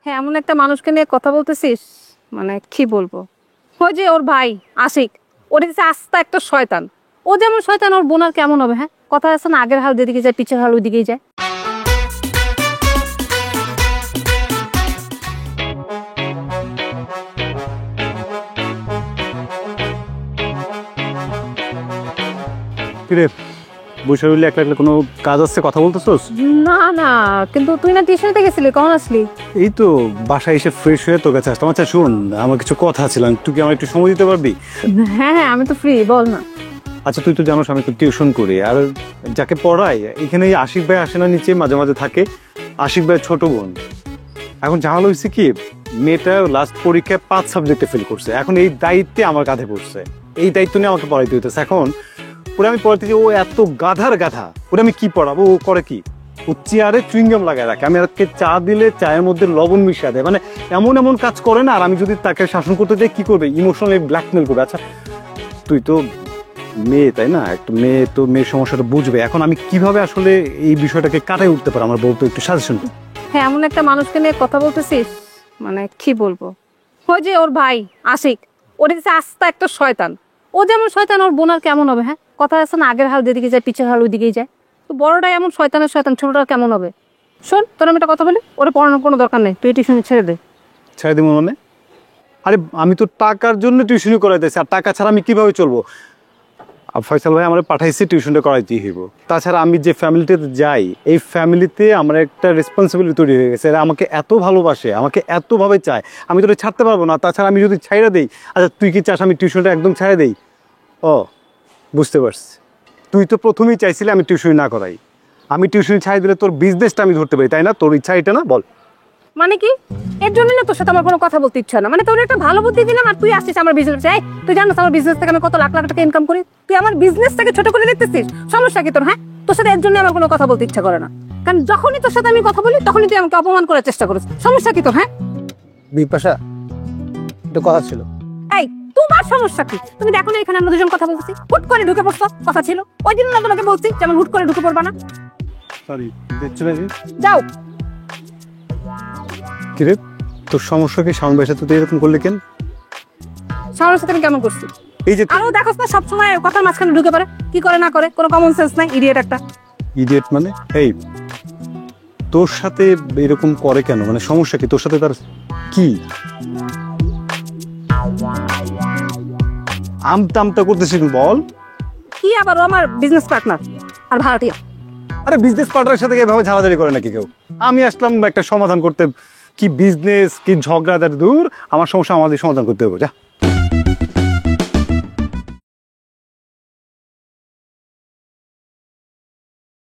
হ্যাঁ, এমন একটা মানুষকে নিয়ে কথা বলতেছিস, মানে কি বলবো। ওই যে ওর ভাই আশিক, ওর কাছে আস্তা একটা শয়তান। ও যেমন শয়তান, ওর বোন আর কেমন হবে? হ্যাঁ, কথা আছে না, আগের হাল যেদিকে যায় পিছের হাল ওইদিকেই যায়। কিরে বসে রইলে একলা একলা কোনো কাজ আসছে, কথা বলতেছোস? না না, কিন্তু তুই না টিউশনিতে গেছিলি, কখন আসলি? এই তো বাসায় এসে ফ্রেশ হয়ে তোর কাছে আসলাম। আচ্ছা শোন, আমার কিছু কথা ছিল, তুই কি আমার একটু সময় দিতে পারবি? হ্যাঁ হ্যাঁ, আমি তো ফ্রি, বল না। আচ্ছা তুই তো জানোস আমি তো টিউশন করি, আর যাকে পড়াই এখানে এই আশিক ভাই আসে না, নিচে মাঝে মাঝে থাকে। আশিক ভাই ছোট বোন। এখন ঝামেলা হয়েছে কি, মেয়েটা লাস্ট পরীক্ষায় 5 সাবজেক্টে ফেল করছে। এখন এই দায়িত্বে আমার কাঁধে পড়ছে, এই দায়িত্ব নিয়ে আমাকে পড়াইতে হইতেছে। এখন ওরা আমি পড়াতে যে ও এত গাধার গাধা, ওরা আমি কি পড়াবো? ও করে কি, ও চেয়ারে চুইংগাম লাগায় রাখে। আমি আজকে চা দিলে চায়ের মধ্যে লবণ মিশিয়ে দেয়, মানে এমন এমন কাজ করে না। আর আমি যদি তাকে শাসন করতে যাই কি করবে? ইমোশনালি ব্ল্যাকমেল করবে। আচ্ছা তুই তো মেয়ে, তাই না? একটা মেয়ে তো মেয়ের সমস্যাটা বুঝবে। এখন আমি কিভাবে আসলে এই বিষয়টাকে কাটাই উঠতে পারি, আমার বলতো একটু সাজেশন। হ্যাঁ, এমন একটা মানুষকে নিয়ে কথা বলতেছিস, মানে কি বলবো। ওই যে ওর ভাই আশিক, ওর কাছে আস্তা একটা শয়তান। ও যেমন শয়তান, ওর বোন আর কেমন হবে? হ্যাঁ, কথা আছে না, আগের হাল যেদিকে যায় পিছের হাল ওইদিকেই যায়। তো বড়টাই এমন শয়তানের শয়তান, ছোটটা কেমন হবে? শোন, তোর আমি একটা কথা বলি, ওরা পড়ানোর কোনো দরকার নেই, তুই টিউশন ছেড়ে দে। ছেড়ে দিব মানে? আরে আমি তো টাকার জন্য টিউশনি করাইতেছি, আর টাকা ছাড়া আমি কিভাবে চলবো? ফয়সাল ভাই আমার পাঠাইছি টিউশনটা করাইতেই হইব। তাছাড়া আমি যে ফ্যামিলিতে যাই, এই ফ্যামিলিতে আমার একটা রেসপন্সিবিলিটি তৈরি হয়ে গেছে। এরা আমাকে এত ভালোবাসে, আমাকে এতভাবে চায়, আমি তো ছাড়তে পারবো না। তাছাড়া আমি যদি ছাইড়া দেই, আচ্ছা তুই কি চাস আমি টিউশনটা একদম ছাইড়া দেই? ও বুঝতে পারছি, তুই তো প্রথমেই চাইছিলি আমি টিউশনি না করাই। আমি টিউশনি ছাই দিলে তোর বিজনেসটা আমি ধরতে পারি, তাই না? তোর ইচ্ছা এটা না? বল। মানে কি? এর জন্য না তোর সাথে আমার কোনো কথা বলতে ইচ্ছা না। মানে তোর একটা ভালো বুদ্ধি দিলাম আর তুই আসছিস আমার বিজনেস। এই তুই জানিস আমার বিজনেস থেকে আমি কত লাখ লাখ টাকা ইনকাম করি? তুই আমার বিজনেসটাকে ছোট করে দেখতেছিস, সমস্যা কি তোর? হ্যাঁ, তোর সাথে এর জন্য আমার কোনো কথা বলতে ইচ্ছা করে না। কারণ যখনই তোর সাথে আমি কথা বলি তখনই তুই আমাকে অপমান করার চেষ্টা করিস। সমস্যা কি তোর? হ্যাঁ বিপাশা, একটু কথা ছিল। এই, তোমার সমস্যা কি? তুমি দেখো না এখানে আমরা দুজন কথা বলতেছি, হুট করে ঢুকে পড়ছো। কথা ছিল ওই দিন না তোমাকে বলছি যে আমি হুট করে ঢুকে পড়বা না। সরি, চলে যাবি? যাও। কিরে তোর সমস্যা কি? সাউন্ড ভাইয়ের সাথে তুই এরকম করলে কেন? সামনের সাথে আমি কেমন করছি? এই যে আরো দেখোস না সবসময় কথার মাঝখানে ঢুকে পড়ে, কি করে না করে, কোনো কমন সেন্স নাই, ইডিয়েট একটা। ইডিয়েট মানে? এই তোর সাথে এরকম করে কেন? মানে সমস্যা কি তোর সাথে? তার কি আমতা করতেছিস বল? কি আবার? ও আমার বিজনেস পার্টনার আর ভাড়াটিয়া। আরে বিজনেস পার্টনারের সাথে এভাবে ঝাড়াঝাড়ি করে নাকি কেউ? আমি আসলাম একটা সমাধান করতে, কি বিজনেস কি ঝগড়া, দূর আমার সমস্যা আমাদের সমাধান করতে হবে। যা।